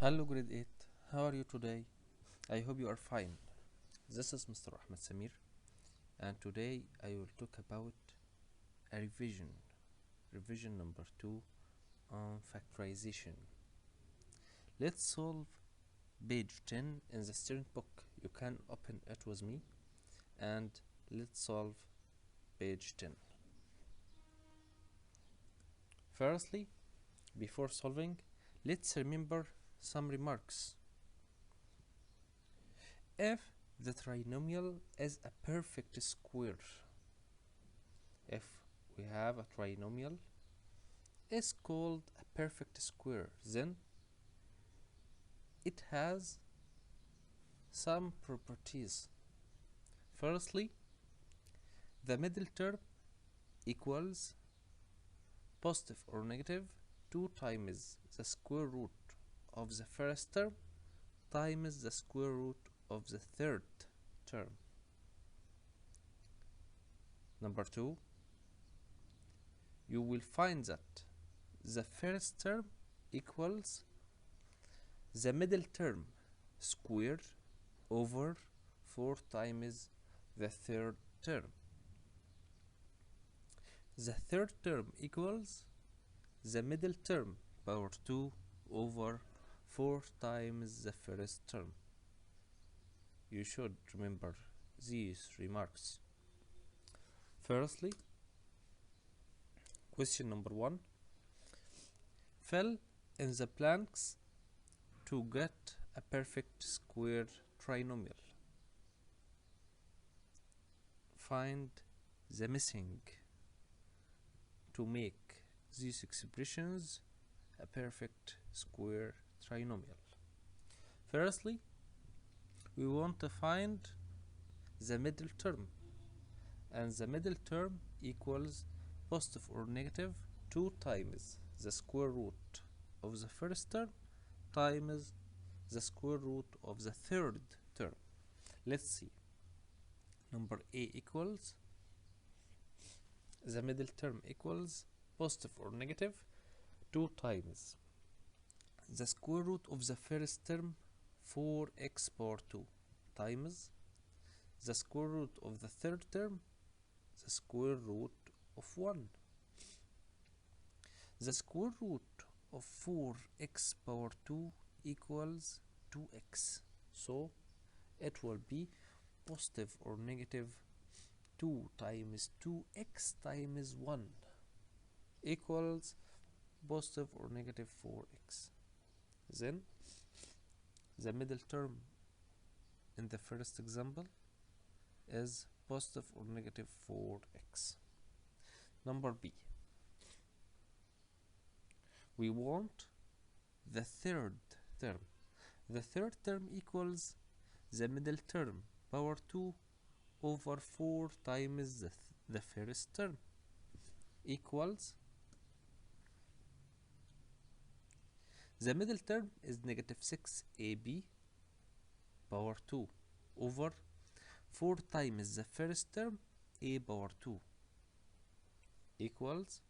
Hello grade 8, how are you today? I hope you are fine. This is Mr. Ahmed Samir and today I will talk about a revision number 2 on factorization. Let's solve page 10 in the student book. You can open it with me and let's solve page 10. Firstly, before solving, let's remember some remarks. If the trinomial is a perfect square, if we have a trinomial is called a perfect square, then it has some properties. Firstly, the middle term equals positive or negative 2 times the square root of the first term times the square root of the third term. Number 2, you will find that the first term equals the middle term square over 4 times the third term. The third term equals the middle term power 2 over 4 times the first term. You should remember these remarks. Firstly, question number 1. Fill in the blanks to get a perfect square trinomial. Find the missing to make these expressions a perfect square trinomial. Firstly, we want to find the middle term, and the middle term equals positive or negative 2 times the square root of the first term times the square root of the third term. Let's see. Number A equals the middle term equals positive or negative 2 times the square root of the first term 4x power 2 times the square root of the third term the square root of 1. The square root of 4x power 2 equals 2x, so it will be positive or negative 2 times 2x times 1 equals positive or negative 4x. Then the middle term in the first example is positive or negative 4x. Number B, we want the third term. The third term equals the middle term power 2 over 4 times the first term equals the middle term is negative 6ab power 2 over 4 times the first term a power 2 equals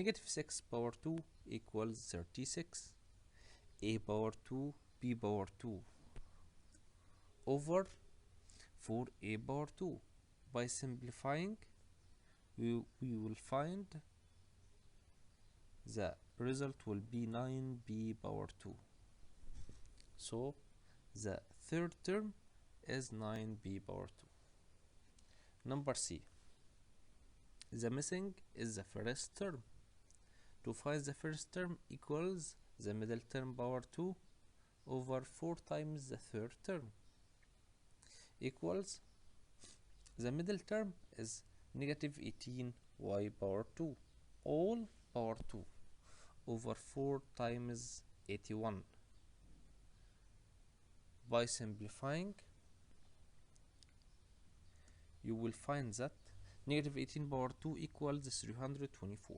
negative 6 power 2 equals 36 a power 2 b power 2 over 4a power 2. By simplifying, we will find the result will be 9b power 2. So the third term is 9b power 2. Number C, the missing is the first term. To find the first term equals the middle term power 2 over 4 times the third term equals the middle term is negative 18y power 2 all power 2 over 4 times 81. By simplifying, you will find that negative 18 power 2 equals 324.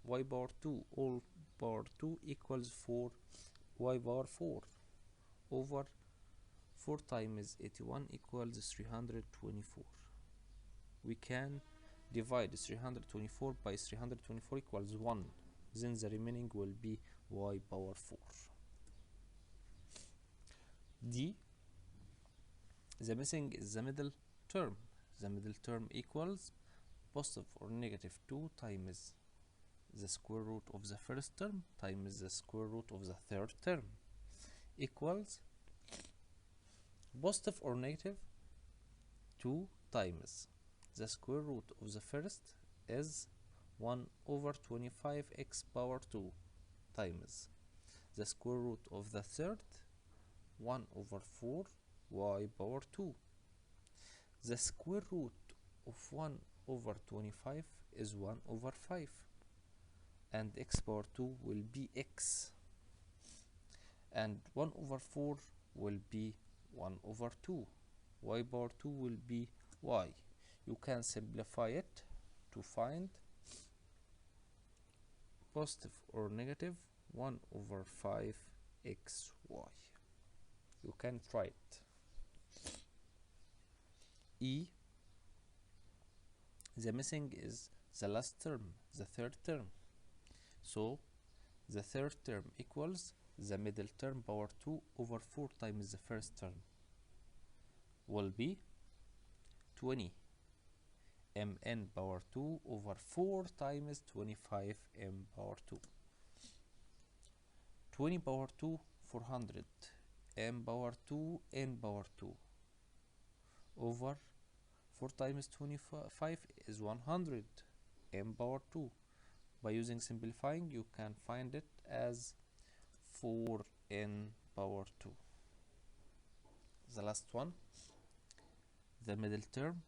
Y power 2 all power 2 equals 4 y power 4 over 4 times 81 equals 324. We can divide 324 by 324 equals 1. Then the remaining will be y power 4. D, the missing is the middle term. The middle term equals positive or negative 2 times the square root of the first term times the square root of the third term equals positive or negative 2 times the square root of the first is 1 over 25x power 2 times the square root of the third 1 over 4 y power 2. The square root of 1 over 25 is 1 over 5 and x power 2 will be x and 1 over 4 will be 1 over 2. Y power 2 will be y. You can simplify it to find positive or negative 1 over 5 xy. You can try it. E, the missing is the last term, the third term. So the third term equals the middle term power 2 over 4 times the first term will be 20 mn power 2 over 4 times 25 m power 2. 20 power 2 400 m power 2 n power 2 over 4 times 25 is 100 m power 2. By using simplifying you can find it as 4n power 2. The last one, the middle term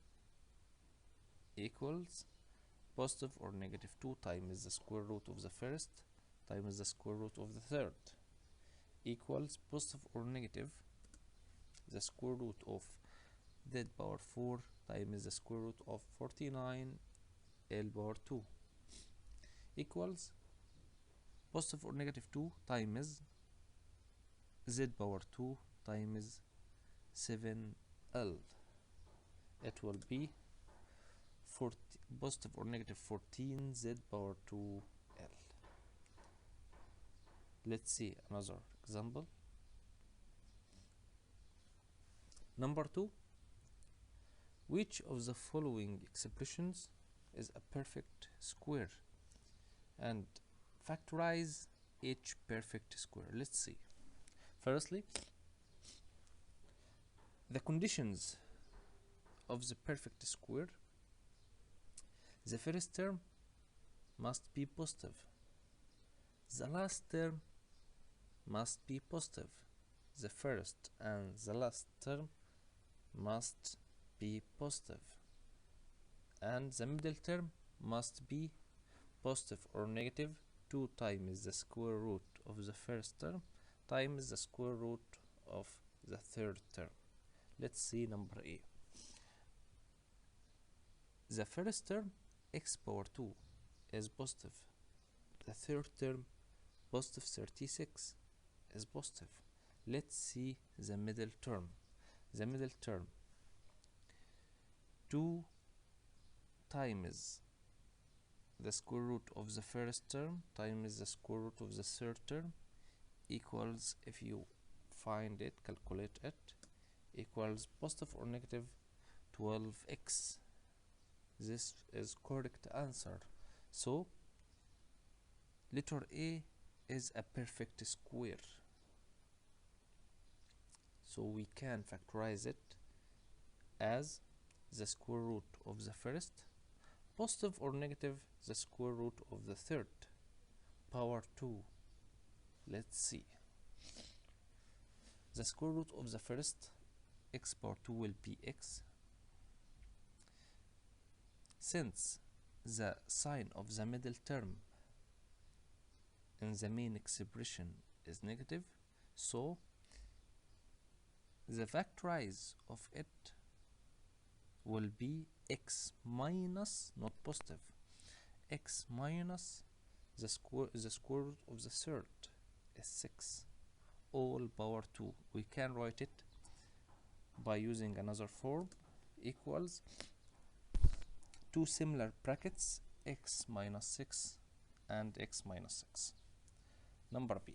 equals positive or negative 2 times the square root of the first times the square root of the third equals positive or negative the square root of z power 4 times the square root of 49 l power 2 equals positive or negative 2 times z power 2 times 7l. It will be positive or negative 14 z power 2 l. Let's see another example. Number 2, which of the following expressions is a perfect square, and factorize each perfect square. Let's see. Firstly, the conditions of the perfect square: the first term must be positive, the last term must be positive, the first and the last term must be positive, and the middle term must be positive or negative 2 times the square root of the first term times the square root of the third term. Let's see number A. The first term x power 2 is positive. The third term positive 36 is positive. Let's see the middle term. The middle term 2 times the square root of the first term times the square root of the third term equals, if you find it, calculate it, equals positive or negative 12x. This is correct answer. So letter A is a perfect square. So we can factorize it as the square root of the first, positive or negative the square root of the third, power 2. Let's see. The square root of the first, x power 2 will be x. Since the sign of the middle term in the main expression is negative, so the factorize of it will be x minus, not positive, x minus the square root of the third is 6 all power 2. We can write it by using another form, equals two similar brackets, x minus 6 and x minus 6. Number B.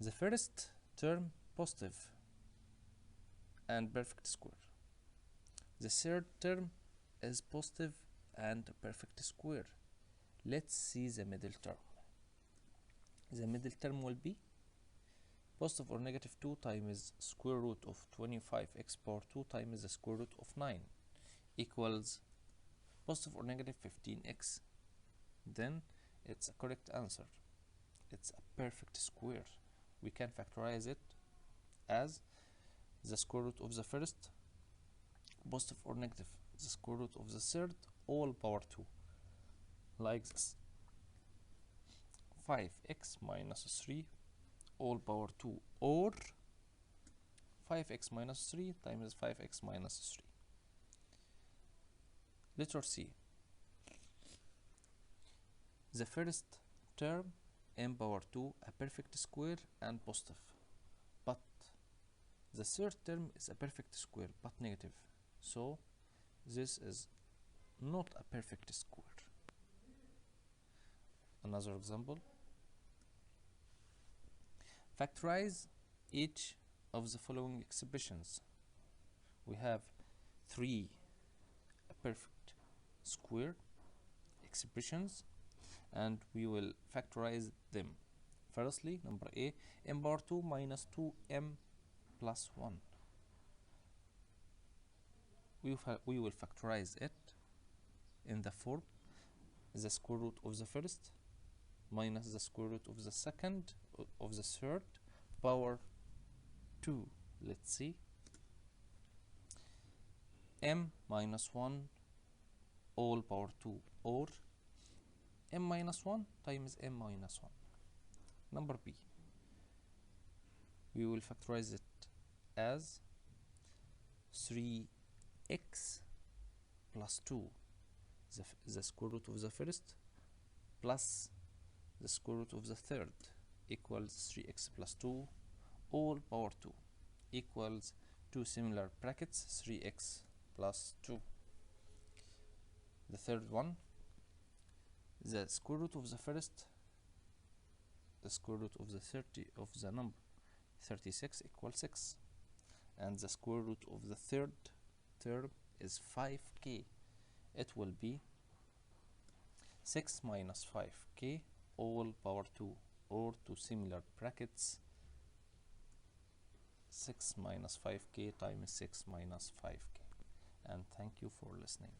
The first term positive and perfect square. The third term is positive and perfect square. Let's see the middle term. The middle term will be positive or negative 2 times square root of 25x power 2 times the square root of 9 equals positive or negative 15x. Then it's a correct answer. It's a perfect square. We can factorize it as the square root of the first, positive or negative, the square root of the third, all power 2, like this. 5x minus 3 all power 2, or 5x minus 3 times 5x minus 3. Letter C. The first term m power 2 a perfect square and positive, but the third term is a perfect square but negative, so this is not a perfect square. Another example. Factorize each of the following expressions. We have 3 perfect square expressions and we will factorize them. Firstly, number A, m power 2 minus 2m plus 1. We will factorize it in the form the square root of the first minus the square root of the second of the third power 2. Let's see. M minus 1 all power 2, or m minus 1 times m minus 1. Number B. We will factorize it as 3x plus 2, the square root of the first plus the square root of the third equals 3x plus 2 all power 2 equals two similar brackets 3x plus 2. The third one, the square root of the first, the square root of the 30 of the number 36 equals 6, and the square root of the third term is 5k. It will be 6 minus 5k all power 2, or two similar brackets 6 minus 5k times 6 minus 5k. And thank you for listening.